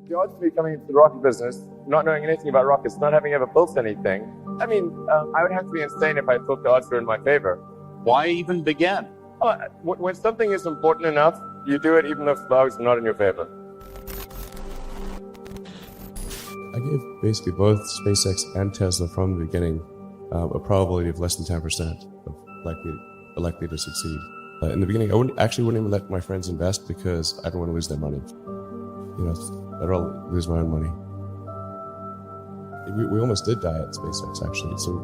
The odds of me coming into the rocket business, not knowing anything about rockets, not having ever built anything, I would have to be insane if I thought the odds were in my favor. Why even begin? When something is important enough, you do it even if the odds are not in your favor. I gave basically both SpaceX and Tesla from the beginning a probability of less than 10% of likely to succeed. In the beginning, I wouldn't even let my friends invest because I don't want to lose their money. I'd rather lose my own money. We almost did die at SpaceX, actually. So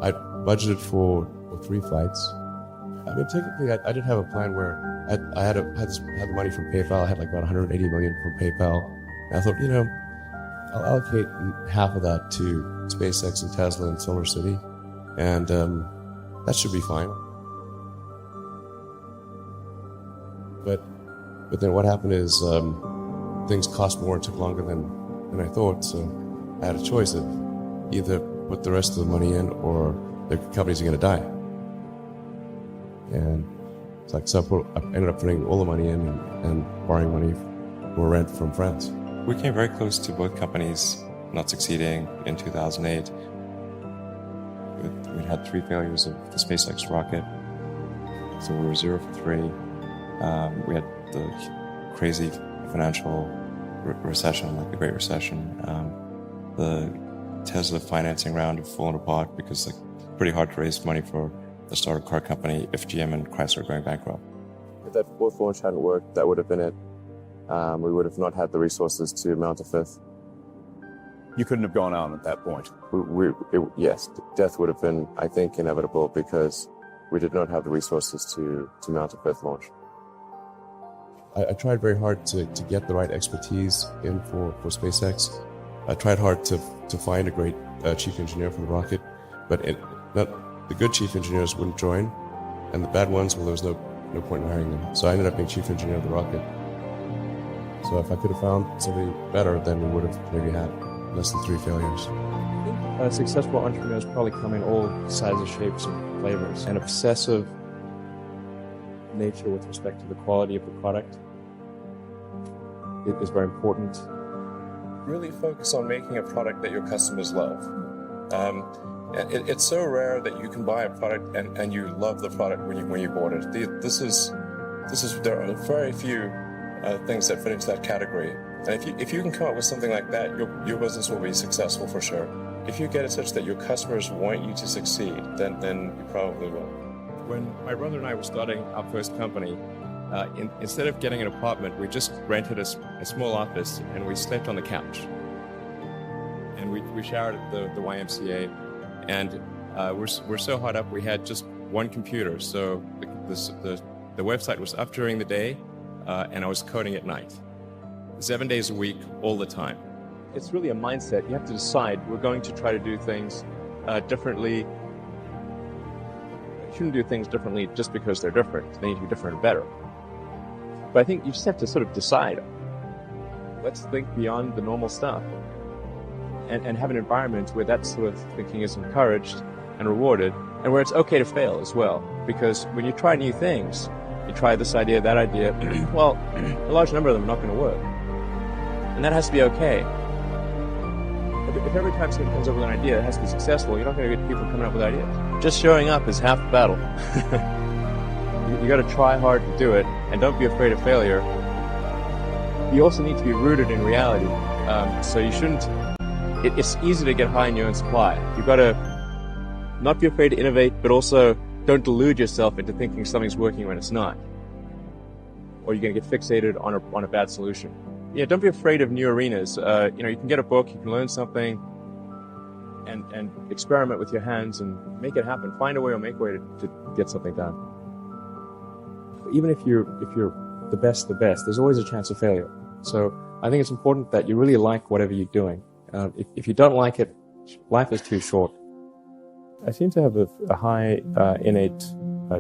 I budgeted for 3 flights. Technically, I did have a plan where I had the money from PayPal. I had like about 180 million from PayPal. And I thought, I'll allocate half of that to SpaceX and Tesla and Solar City, and that should be fine. But then what happened is things cost more and took longer than I thought. So I had a choice of either put the rest of the money in or the companies are going to die. And it's like, so I ended up putting all the money in and borrowing money for rent from friends. We came very close to both companies not succeeding in 2008. We'd had 3 failures of the SpaceX rocket, so we were 0 for 3. We had the crazy financial recession, like the Great Recession. The Tesla financing round had fallen apart because it's pretty hard to raise money for a startup car company if GM and Chrysler are going bankrupt. If that 4th launch hadn't worked, that would have been it. We would have not had the resources to mount a 5th. You couldn't have gone on at that point. Yes, death would have been, I think, inevitable because we did not have the resources to mount a 5th launch. I tried very hard to get the right expertise in for SpaceX. I tried hard to find a great chief engineer for the rocket, but the good chief engineers wouldn't join, and the bad ones, well, there was no point in hiring them. So I ended up being chief engineer of the rocket. So if I could have found somebody better, then we would have maybe had less than 3 failures. I think successful entrepreneurs probably come in all sizes, shapes, and flavors. An obsessive nature with respect to the quality of the product is very important. Really focus on making a product that your customers love. It's so rare that you can buy a product and you love the product when you bought it. There are very few things that fit into that category. And if you can come up with something like that, your business will be successful for sure. If you get it such that your customers want you to succeed, then you probably will. When my brother and I were starting our first company, instead of getting an apartment, we just rented a small office and we slept on the couch. And we showered at the YMCA, and we're so hot up we had just one computer. So the website was up during the day, and I was coding at night, 7 days a week, all the time. It's really a mindset. You have to decide, we're going to try to do things differently. You shouldn't do things differently just because they're different. They need to be different and better. But I think you just have to sort of decide, let's think beyond the normal stuff and have an environment where that sort of thinking is encouraged and rewarded, and where it's okay to fail as well. Because when you try new things, you try this idea, that idea, well, a large number of them are not going to work. And that has to be okay. If every time somebody comes up with an idea, it has to be successful, you're not going to get people coming up with ideas. Just showing up is half the battle. You got to try hard to do it, and don't be afraid of failure. You also need to be rooted in reality. So you shouldn't, it's easy to get high in your own supply. You've got to not be afraid to innovate, but also don't delude yourself into thinking something's working when it's not. Or you're going to get fixated on a bad solution. Yeah, don't be afraid of new arenas. You can get a book, you can learn something, and experiment with your hands and make it happen. Find a way or make a way to get something done. Even if you're the best, there's always a chance of failure. So I think it's important that you really like whatever you're doing. If you don't like it, life is too short. I seem to have a high innate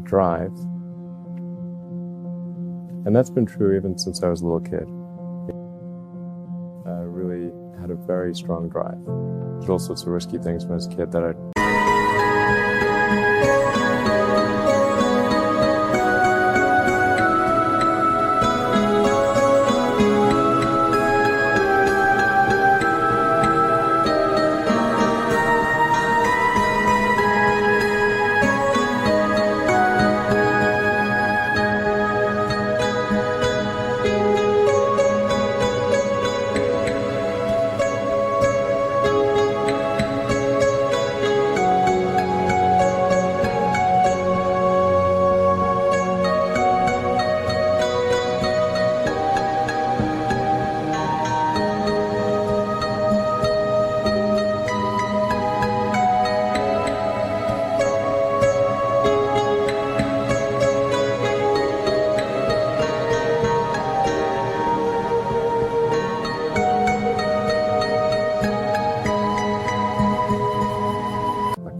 drive, and that's been true even since I was a little kid. I really had a very strong drive. Did all sorts of risky things when I was a kid that I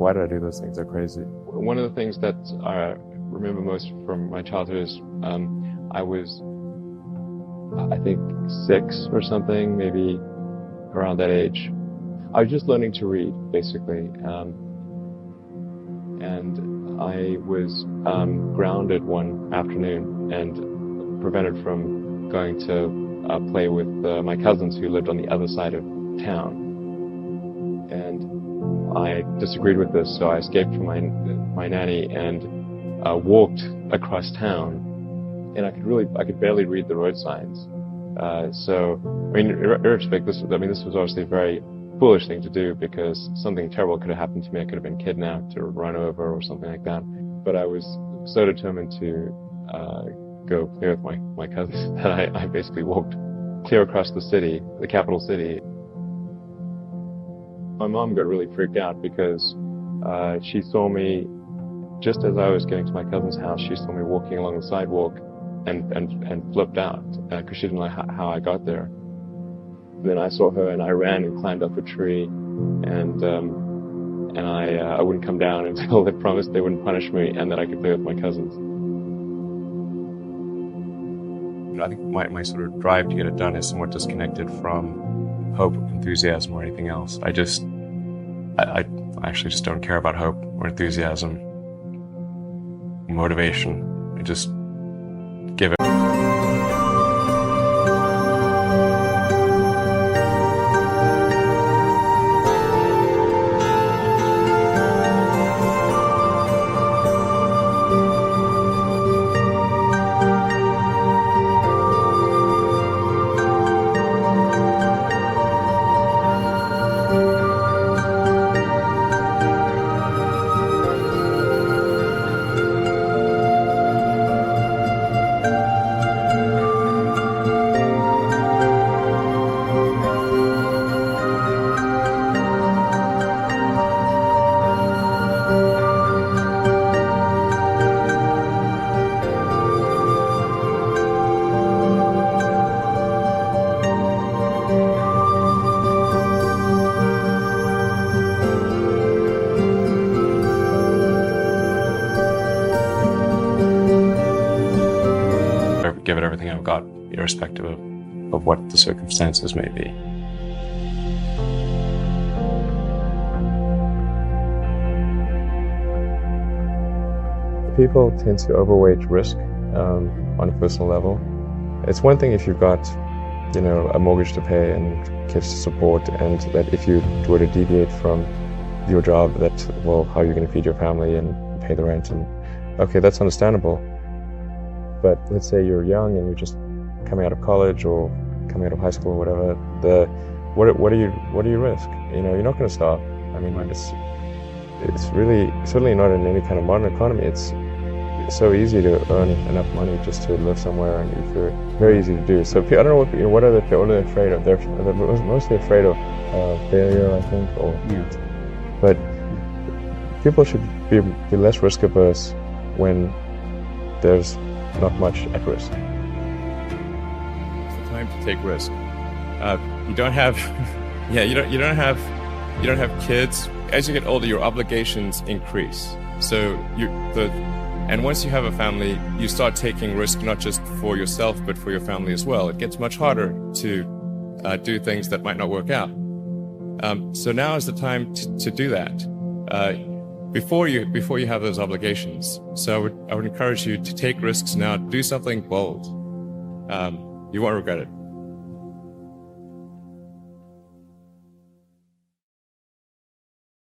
why did I do those things? They're crazy. One of the things that I remember most from my childhood is I was, I think, 6 or something, maybe around that age. I was just learning to read, basically. And I was grounded one afternoon and prevented from going to play with my cousins who lived on the other side of town. And I disagreed with this, so I escaped from my nanny and walked across town. And I could barely read the road signs. So, I mean, in retrospect, this was obviously a very foolish thing to do because something terrible could have happened to me. I could have been kidnapped or run over or something like that. But I was so determined to go play with my cousins that I basically walked clear across the city, the capital city. My mom got really freaked out because she saw me just as I was getting to my cousin's house. She saw me walking along the sidewalk and flipped out because she didn't know how I got there. Then I saw her and I ran and climbed up a tree, and I wouldn't come down until they promised they wouldn't punish me and that I could play with my cousins. I think my sort of drive to get it done is somewhat disconnected from hope, enthusiasm, or anything else. I actually just don't care about hope or enthusiasm, motivation. I just give it. Give it everything I've got, irrespective of what the circumstances may be. People tend to overweight risk on a personal level. It's one thing if you've got, a mortgage to pay and kids to support, and that if you were to deviate from your job, that, well, how are you going to feed your family and pay the rent? And okay, that's understandable. But let's say you're young and you're just coming out of college or coming out of high school or whatever. What do you risk? You're not going to starve. I mean, it's really certainly not in any kind of modern economy. It's so easy to earn enough money just to live somewhere and eat food. Very easy to do. So I don't know what are they afraid of? They're mostly afraid of failure, I think, or youth. But people should be less risk averse when there's not much at risk. It's the time to take risk. You don't have, you don't have kids. As you get older, your obligations increase. So and once you have a family, you start taking risk not just for yourself but for your family as well. It gets much harder to do things that might not work out. So now is the time to do that. Before you have those obligations. So I would encourage you to take risks now. Do something bold. You won't regret it.